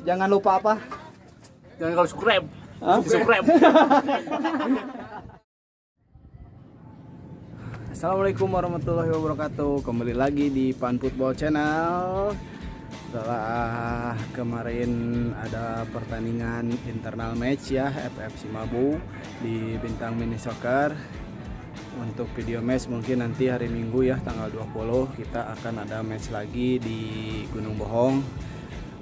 Jangan lupa apa? Jangan kalau subscribe. Hah? Subscribe. Assalamualaikum warahmatullahi wabarakatuh. Kembali lagi di Pan Football Channel. Setelah kemarin ada pertandingan internal match ya FF Simabu di Bintang Mini Soccer. Untuk video match mungkin nanti hari Minggu ya tanggal 20 kita akan ada match lagi di Gunung Bohong.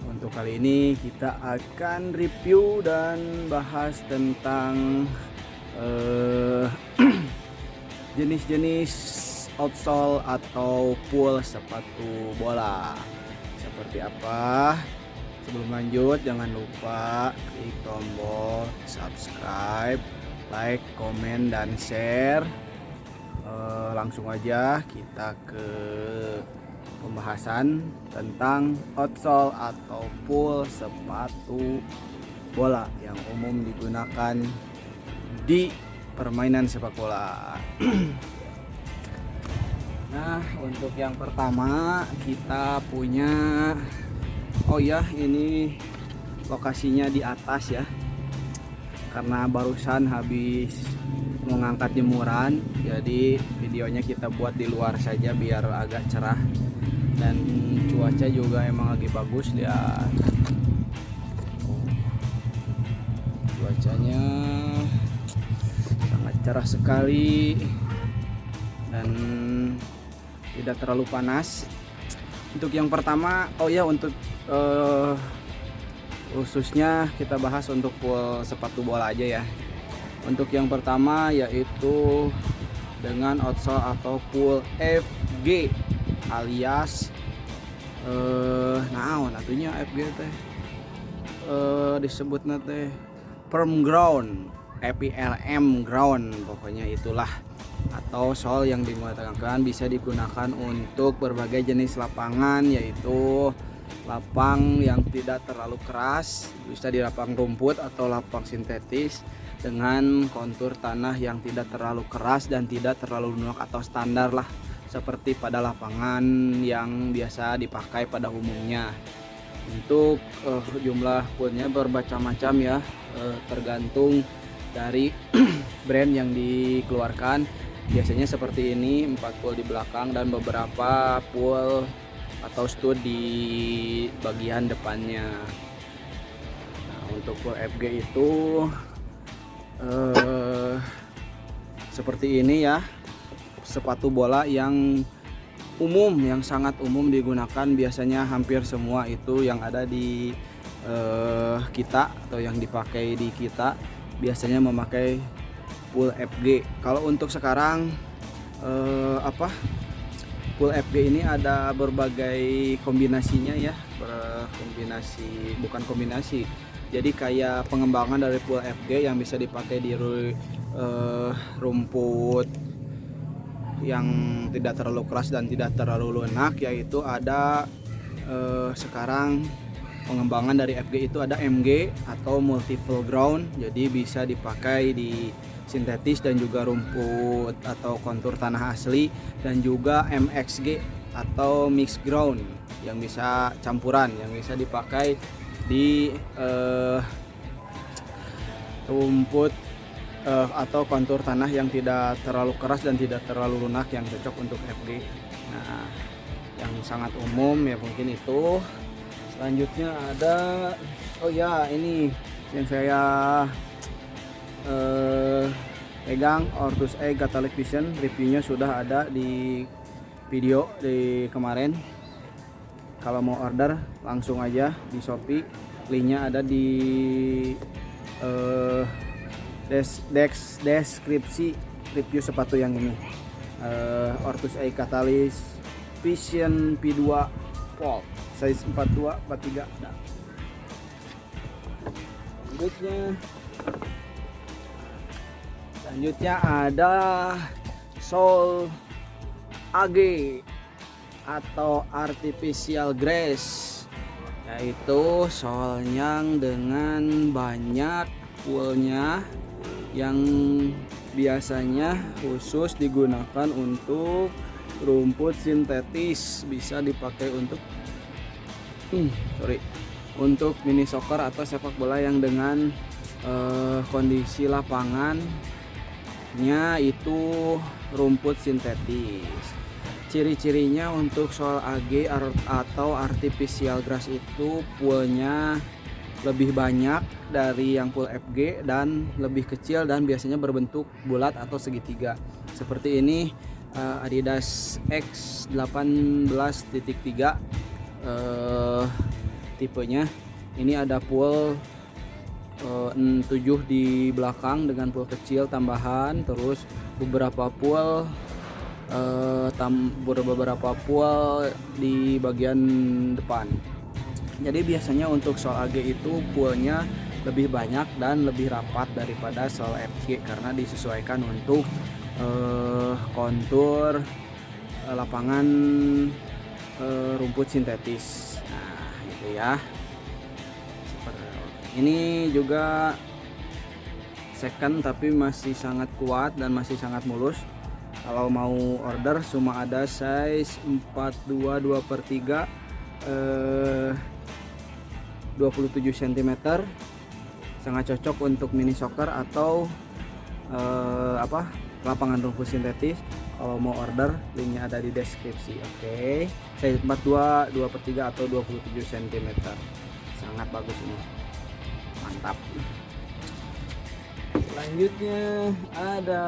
Untuk kali ini kita akan review dan bahas tentang jenis-jenis outsole atau pool sepatu bola seperti apa. Sebelum lanjut jangan lupa klik tombol subscribe, like, komen, dan share. Langsung aja kita ke pembahasan tentang outsole atau pool sepatu bola yang umum digunakan di permainan sepak bola. Nah, untuk yang pertama kita punya, oh ya, ini lokasinya di atas ya, karena barusan habis mengangkat jemuran, jadi videonya kita buat di luar saja biar agak cerah dan cuaca juga emang lagi bagus ya. Cuacanya sangat cerah sekali dan tidak terlalu panas. Untuk yang pertama, oh ya, untuk khususnya kita bahas untuk pool sepatu bola aja ya. Untuk yang pertama yaitu dengan outsole atau pool FG alias naon atunya FG teh disebutna teh firm ground, FPLM ground, pokoknya itulah, atau sole yang digunakan bisa digunakan untuk berbagai jenis lapangan, yaitu lapang yang tidak terlalu keras, bisa di lapang rumput atau lapang sintetis dengan kontur tanah yang tidak terlalu keras dan tidak terlalu lunak atau standar lah, seperti pada lapangan yang biasa dipakai pada umumnya. Untuk jumlah poolnya bermacam-macam ya, tergantung dari brand yang dikeluarkan. Biasanya seperti ini, 4 pool di belakang dan beberapa pool atau stud di bagian depannya. Nah, untuk pool FG itu seperti ini ya, sepatu bola yang umum, yang sangat umum digunakan, biasanya hampir semua itu yang ada di kita atau yang dipakai di kita biasanya memakai pool FG. Kalau untuk sekarang pool FG ini ada berbagai kombinasinya ya, bukan kombinasi. Jadi kayak pengembangan dari pool FG yang bisa dipakai di rumput yang tidak terlalu keras dan tidak terlalu lunak, yaitu ada sekarang pengembangan dari FG itu ada MG atau multiple ground, jadi bisa dipakai di sintetis dan juga rumput atau kontur tanah asli, dan juga MXG atau mixed ground yang bisa campuran, yang bisa dipakai di rumput atau kontur tanah yang tidak terlalu keras dan tidak terlalu lunak, yang cocok untuk FG. Nah, yang sangat umum ya mungkin itu. Selanjutnya ada, oh ya, ini yang saya pegang, Ortus Egg Catholic Vision, reviewnya sudah ada di video di kemarin. Kalau mau order langsung aja di Shopee, linknya ada di deskripsi review sepatu yang ini. Ortus Egg Catholic Vision P2 Pole size 42 43. Nah, selanjutnya ada sole AG atau artificial grass, yaitu sole yang dengan banyak woolnya yang biasanya khusus digunakan untuk rumput sintetis, bisa dipakai untuk untuk mini soccer atau sepak bola yang dengan kondisi lapangannya itu rumput sintetis. Ciri-cirinya untuk soil AG atau artificial grass itu poolnya lebih banyak dari yang pool FG dan lebih kecil dan biasanya berbentuk bulat atau segitiga. Seperti ini Adidas X18.3 tipenya. Ini ada pool 7 di belakang dengan pool kecil tambahan, terus beberapa pool di bagian depan. Jadi biasanya untuk soil AG itu poolnya lebih banyak dan lebih rapat daripada soil FG karena disesuaikan untuk kontur lapangan rumput sintetis. Nah, itu ya. Ini juga second tapi masih sangat kuat dan masih sangat mulus. Kalau mau order cuma ada size 42 2/3 27 cm. Sangat cocok untuk mini soccer atau lapangan rumput sintetis. Kalau mau order linknya ada di deskripsi. Oke. Size 42 2/3 atau 27 cm. Sangat bagus ini. Mantap. Selanjutnya ada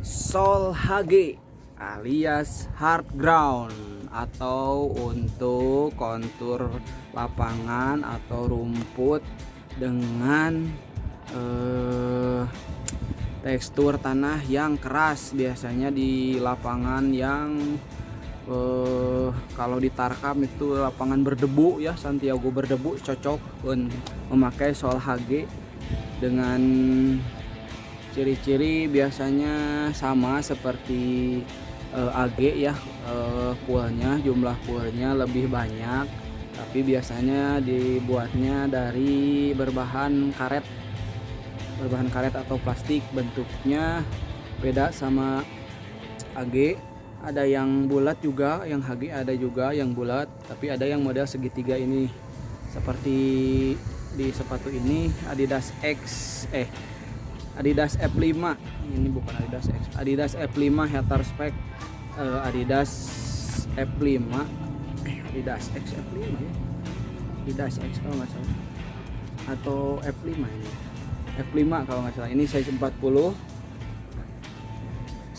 Sol HG alias hard ground atau untuk kontur lapangan atau rumput dengan tekstur tanah yang keras, biasanya di lapangan yang kalau di Tarkam itu lapangan berdebu ya, Santiago berdebu, cocok memakai Sol HG dengan ciri-ciri biasanya sama seperti AG ya. Poolnya, jumlah poolnya lebih banyak, tapi biasanya dibuatnya dari berbahan karet atau plastik. Bentuknya beda sama AG, ada yang bulat juga, yang HG ada juga yang bulat, tapi ada yang model segitiga ini. Seperti di sepatu ini Adidas F5, ini bukan Adidas X, Adidas F5 Heater Spec, Adidas F5, Adidas X F5 ya, Adidas X kalau nggak salah, atau F5 ini, F5 kalau nggak salah. Ini size 40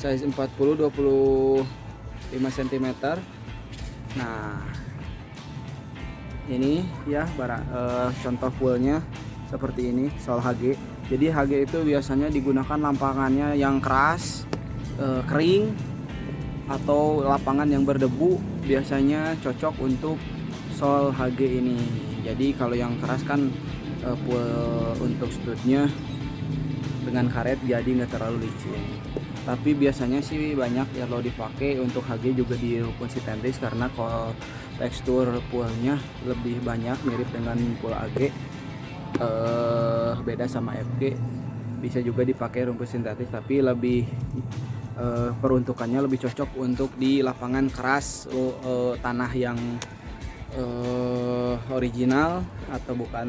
25 cm. Nah ini ya contoh poolnya seperti ini, Sol HG. Jadi HG itu biasanya digunakan lapangannya yang keras, kering, atau lapangan yang berdebu, biasanya cocok untuk Sol HG ini. Jadi kalau yang keras kan pool untuk studnya dengan karet jadi nggak terlalu licin. Tapi biasanya sih banyak ya kalau dipakai untuk HG juga di rumput sintetis karena kalau tekstur poolnya lebih banyak mirip dengan pool AG. Beda sama FG, bisa juga dipakai rumput sintetis tapi lebih peruntukannya lebih cocok untuk di lapangan keras, tanah yang original atau bukan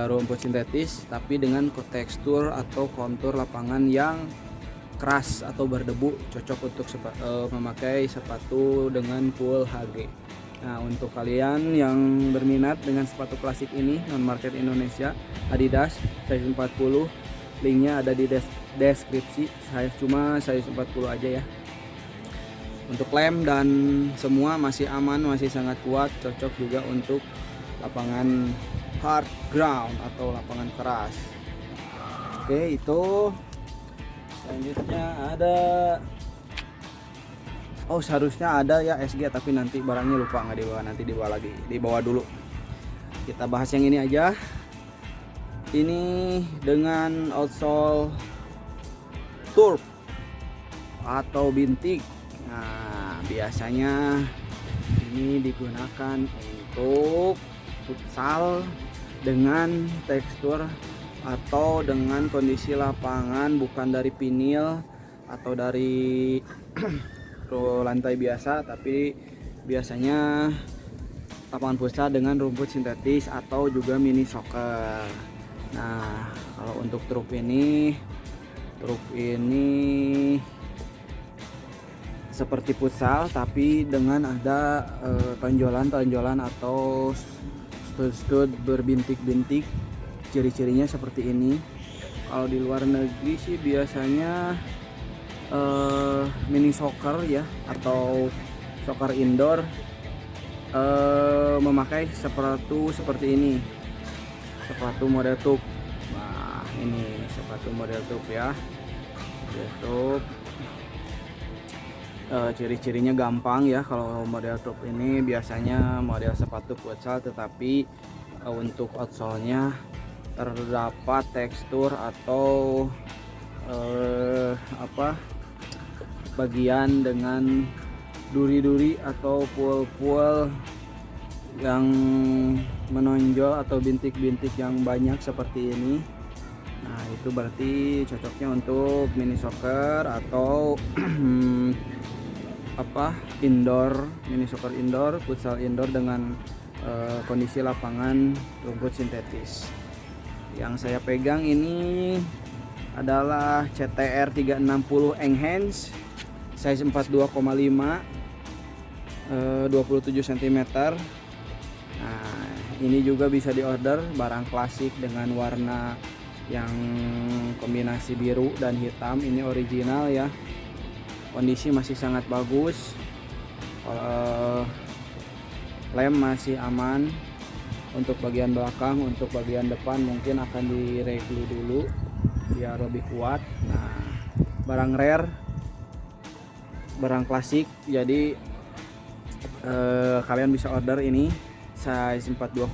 rumput sintetis tapi dengan tekstur atau kontur lapangan yang keras atau berdebu, cocok untuk memakai sepatu dengan pool HG. Nah, untuk kalian yang berminat dengan sepatu klasik ini, non market Indonesia, Adidas size 40, linknya ada di deskripsi. Saya cuma size 40 aja ya. Untuk lem dan semua masih aman, masih sangat kuat, cocok juga untuk lapangan hard ground atau lapangan keras. Oke, itu. Selanjutnya ada, seharusnya ada ya SG, tapi nanti barangnya lupa nggak dibawa, nanti dibawa lagi, dibawa dulu. Kita bahas yang ini aja. Ini dengan outsole turf atau bintik. Nah, biasanya ini digunakan untuk futsal dengan tekstur atau dengan kondisi lapangan bukan dari vinil atau dari lantai biasa, tapi biasanya lapangan futsal dengan rumput sintetis atau juga mini soccer. Nah, kalau untuk truk ini seperti futsal tapi dengan ada tonjolan-tonjolan atau stud-stud berbintik-bintik. Ciri-cirinya seperti ini. Kalau di luar negeri sih biasanya mini soccer ya atau soccer indoor memakai sepatu seperti ini, sepatu model tube. Nah, ini sepatu model tube ya, YouTube. Ciri-cirinya gampang ya. Kalau model tube ini biasanya model sepatu futsal, tetapi untuk outsole-nya terdapat tekstur atau bagian dengan duri-duri atau pul-pul yang menonjol atau bintik-bintik yang banyak seperti ini. Nah, itu berarti cocoknya untuk mini soccer atau indoor, mini soccer indoor, futsal indoor dengan kondisi lapangan rumput sintetis. Yang saya pegang ini adalah CTR 360 Enhance size 42,5, 27 cm. Nah, ini juga bisa diorder, barang klasik dengan warna yang kombinasi biru dan hitam. Ini original ya, kondisi masih sangat bagus. Lem masih aman. Untuk bagian belakang, untuk bagian depan mungkin akan direglu dulu biar lebih kuat. Nah, barang rare, barang klasik, jadi kalian bisa order ini size 42,5.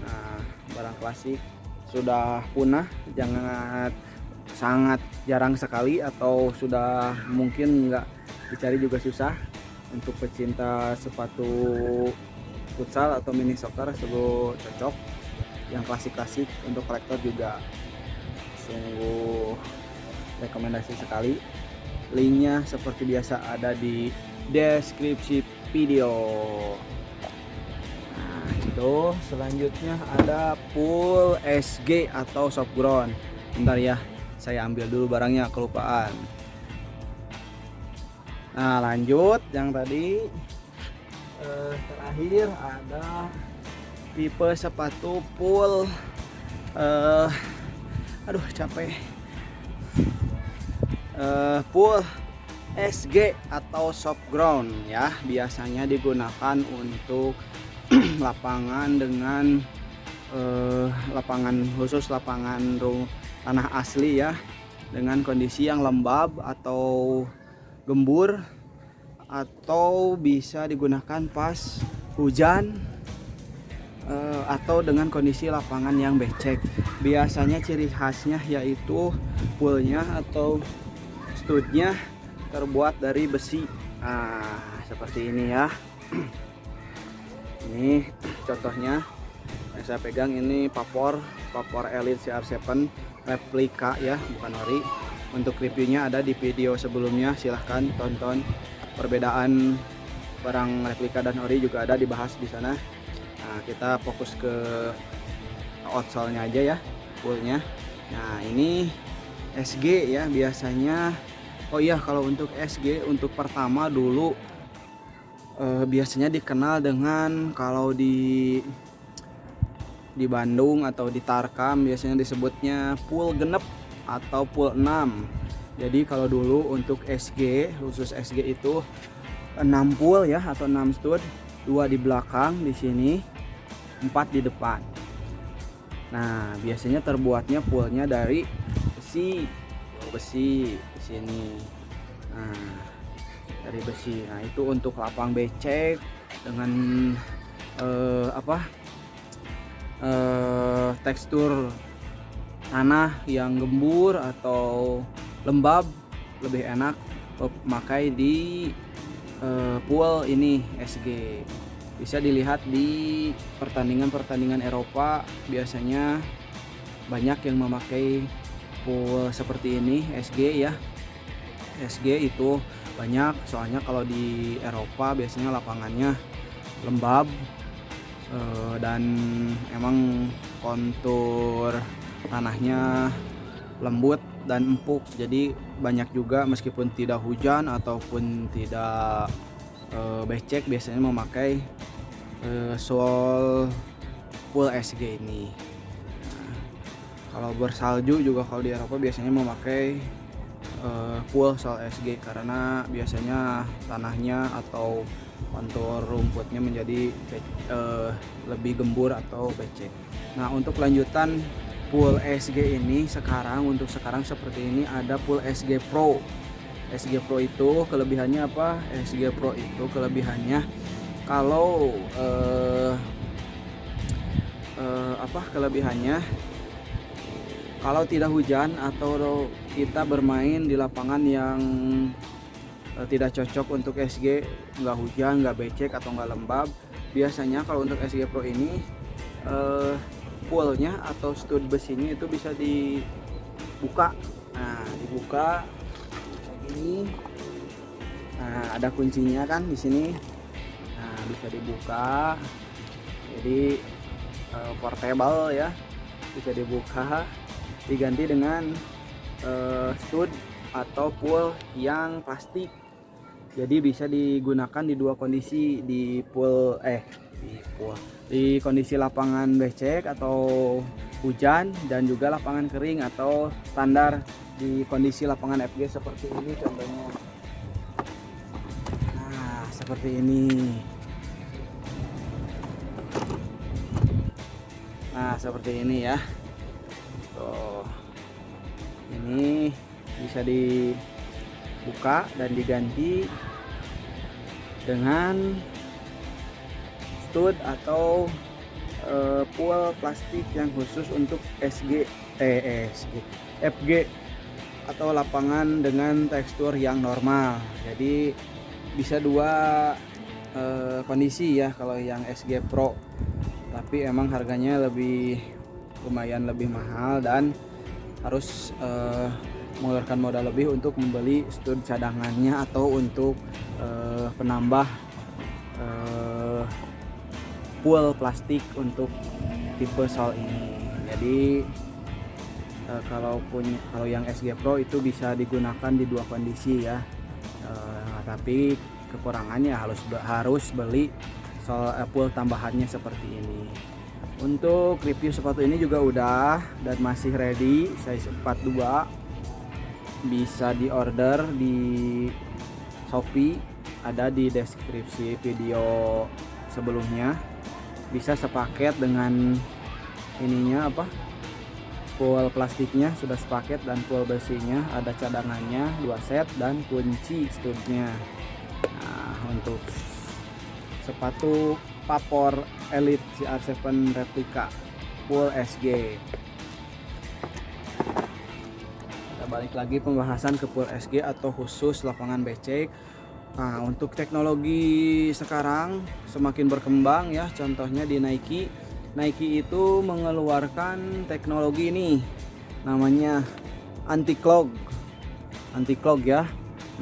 Nah, barang klasik sudah punah, sangat jarang sekali, atau sudah mungkin nggak dicari juga susah. Untuk pecinta sepatu futsal atau mini soccer sungguh cocok. Yang klasik-klasik untuk kolektor juga sungguh rekomendasi sekali. Linknya seperti biasa ada di deskripsi video. Nah, itu selanjutnya ada pool SG atau soft ground. Bentar ya, saya ambil dulu barangnya, kelupaan. Nah, lanjut yang tadi terakhir ada tipe sepatu pool capek. Pool SG atau soft ground ya, biasanya digunakan untuk lapangan dengan lapangan khusus, lapangan tanah asli ya, dengan kondisi yang lembab atau gembur, atau bisa digunakan pas hujan atau dengan kondisi lapangan yang becek. Biasanya ciri khasnya yaitu poolnya atau studnya terbuat dari besi. Nah, seperti ini ya. Ini contohnya yang saya pegang, ini Vapor Elite CR7 replika ya, bukan ori. Untuk reviewnya ada di video sebelumnya, silahkan tonton. Perbedaan barang replika dan ori juga ada dibahas di sana. Nah, kita fokus ke outsole-nya aja ya, poolnya. Nah, ini SG ya biasanya. Oh iya, kalau untuk SG untuk pertama dulu biasanya dikenal dengan, kalau di Bandung atau di Tarkam biasanya disebutnya pool genep atau pool 6. Jadi kalau dulu untuk SG, khusus SG itu 6 pool ya, atau 6 stud, 2 di belakang di sini, 4 di depan. Nah, biasanya terbuatnya poolnya dari besi di sini. Nah, dari besi. Nah, itu untuk lapang becek dengan tekstur tanah yang gembur atau lembab, lebih enak memakai di pool ini SG. Bisa dilihat di pertandingan Eropa, biasanya banyak yang memakai pool seperti ini SG ya. SG itu banyak, soalnya kalau di Eropa biasanya lapangannya lembab, dan emang kontur tanahnya lembut dan empuk, jadi banyak juga meskipun tidak hujan ataupun tidak becek biasanya memakai soil full SG ini. Nah, kalau bersalju juga kalau di Eropa biasanya memakai full soil SG karena biasanya tanahnya atau kontur rumputnya menjadi lebih gembur atau becek. Nah, untuk lanjutan pool SG ini untuk sekarang seperti ini ada pool SG Pro. SG Pro itu kelebihannya apa? SG Pro itu kelebihannya kalau kelebihannya kalau tidak hujan atau kita bermain di lapangan yang tidak cocok untuk SG, nggak hujan, nggak becek atau nggak lembab, biasanya kalau untuk SG Pro ini poolnya atau stud besinya itu bisa dibuka. Nah, dibuka kayak gini. Nah, ada kuncinya kan di sini. Nah, bisa dibuka. Jadi portable ya, bisa dibuka, diganti dengan stud atau pool yang plastik. Jadi bisa digunakan di dua kondisi, di kondisi lapangan becek atau hujan dan juga lapangan kering atau standar di kondisi lapangan FG seperti ini contohnya. Nah, seperti ini. Nah, seperti ini ya. Tuh. Ini bisa dibuka dan diganti dengan stud atau pool plastik yang khusus untuk FG atau lapangan dengan tekstur yang normal. Jadi bisa dua kondisi ya kalau yang SG Pro, tapi emang harganya lumayan lebih mahal dan harus mengeluarkan modal lebih untuk membeli stud cadangannya atau untuk penambah pool plastik untuk tipe soil ini. Jadi kalau yang SG Pro itu bisa digunakan di dua kondisi ya, tapi kekurangannya harus beli pool tambahannya seperti ini. Untuk review sepatu ini juga udah dan masih ready, size 42, bisa di order di Shopee, ada di deskripsi video sebelumnya. Bisa sepaket dengan ininya pool plastiknya sudah sepaket dan pool besinya, ada cadangannya 2 set dan kunci studnya. Nah, untuk sepatu Vapor Elite CR7 replika full SG. Kita balik lagi pembahasan ke full SG atau khusus lapangan becek. Nah, untuk teknologi sekarang semakin berkembang ya, contohnya di Nike itu mengeluarkan teknologi ini namanya anti clog ya.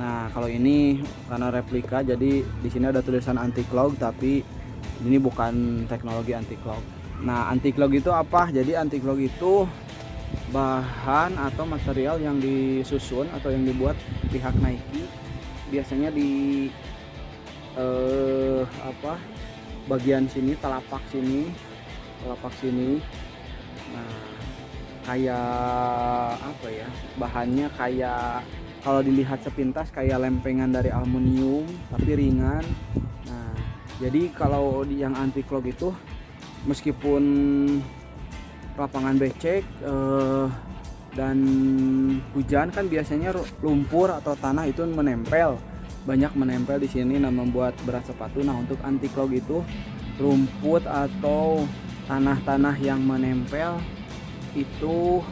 Nah, kalau ini karena replika jadi di sini ada tulisan anti clog, tapi ini bukan teknologi anti clog. Nah, anti clog itu apa? Jadi anti clog itu bahan atau material yang disusun atau yang dibuat pihak Nike biasanya di bagian sini, telapak sini. Nah, kayak bahannya kayak kalau dilihat sepintas kayak lempengan dari aluminium tapi ringan. Nah, jadi kalau yang anti clog itu meskipun lapangan becek dan hujan kan biasanya lumpur atau tanah itu banyak menempel di sini, nah membuat berat sepatu. Nah, untuk anti clog itu rumput atau tanah-tanah yang menempel itu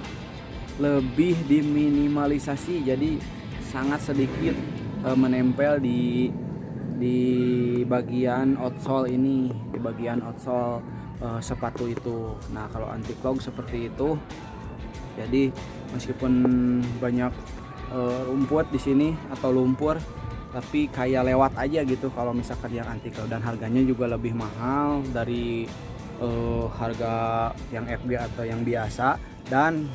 lebih diminimalisasi, jadi sangat sedikit menempel di bagian outsole ini, di bagian outsole sepatu itu. Nah, kalau anti clog seperti itu, jadi meskipun banyak rumput di sini atau lumpur, tapi kayak lewat aja gitu kalau misalkan yang anti cloud, dan harganya juga lebih mahal dari harga yang FB atau yang biasa. Dan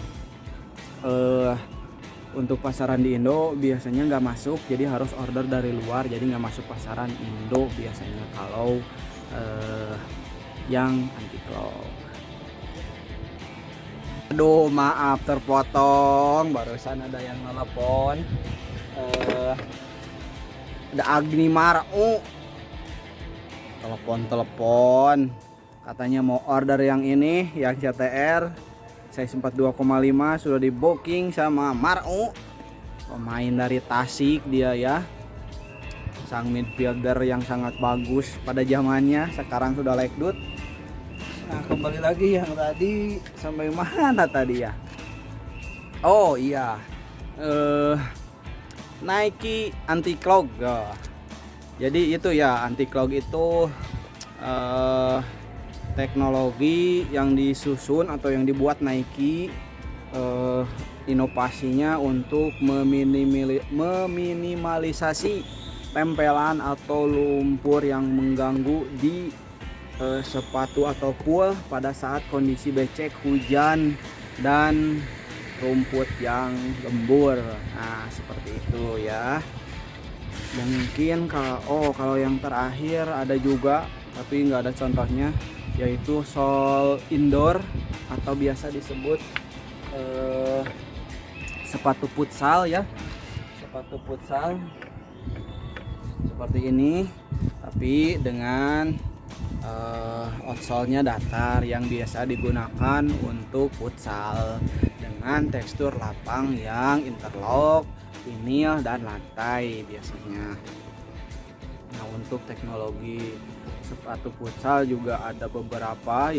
untuk pasaran di Indo biasanya nggak masuk, jadi harus order dari luar, jadi nggak masuk pasaran Indo biasanya kalau yang anti cloud. Aduh, maaf terpotong, barusan ada yang nelpon. Ada Agnimar, telepon katanya mau order yang ini, yang CTR size 42,5 sudah di booking sama Maru, pemain dari Tasik dia ya, sang midfielder yang sangat bagus pada zamannya, sekarang sudah lekdut. Nah, kembali lagi yang tadi sampai mana tadi ya? Oh iya, Nike anti clog. Jadi itu ya, anti clog itu teknologi yang disusun atau yang dibuat Nike, inovasinya untuk meminimalisasi tempelan atau lumpur yang mengganggu di sepatu atau pool pada saat kondisi becek, hujan, dan rumput yang gembur. Nah, seperti itu ya. Mungkin kalau yang terakhir ada juga tapi nggak ada contohnya, yaitu sol indoor atau biasa disebut sepatu futsal ya. Sepatu futsal seperti ini, tapi dengan outsole-nya datar yang biasa digunakan untuk futsal, dengan tekstur lapang yang interlock, vinil, dan lantai biasanya. Nah, untuk teknologi sepatu futsal juga ada beberapa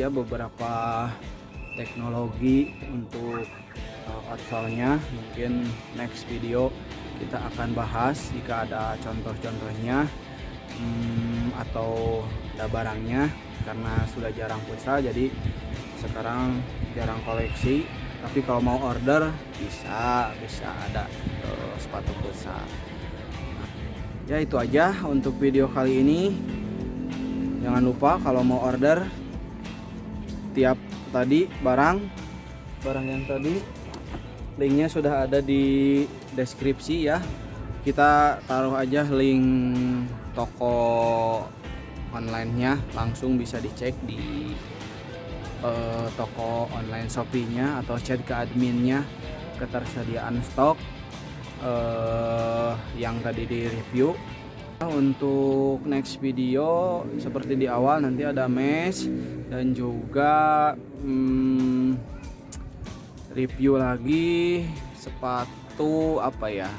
teknologi untuk outsole-nya. Mungkin next video kita akan bahas jika ada contoh-contohnya atau ada barangnya, karena sudah jarang futsal jadi sekarang jarang koleksi. Tapi kalau mau order bisa ada sepatu futsal. Ya, itu aja untuk video kali ini. Jangan lupa kalau mau order tiap tadi barang yang tadi, linknya sudah ada di deskripsi ya. Kita taruh aja link toko online-nya, langsung bisa dicek di toko online Shopee-nya atau chat ke adminnya ketersediaan stok yang tadi di review. Untuk next video seperti di awal nanti ada mesh dan juga review lagi sepatu apa ya,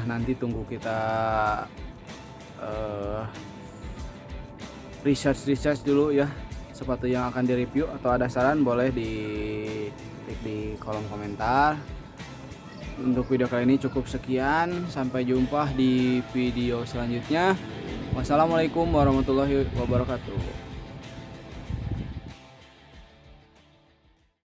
nanti tunggu kita research dulu ya sepatu yang akan direview. Atau ada saran boleh di kolom komentar. Untuk video kali ini cukup sekian, sampai jumpa di video selanjutnya. Wassalamualaikum warahmatullahi wabarakatuh.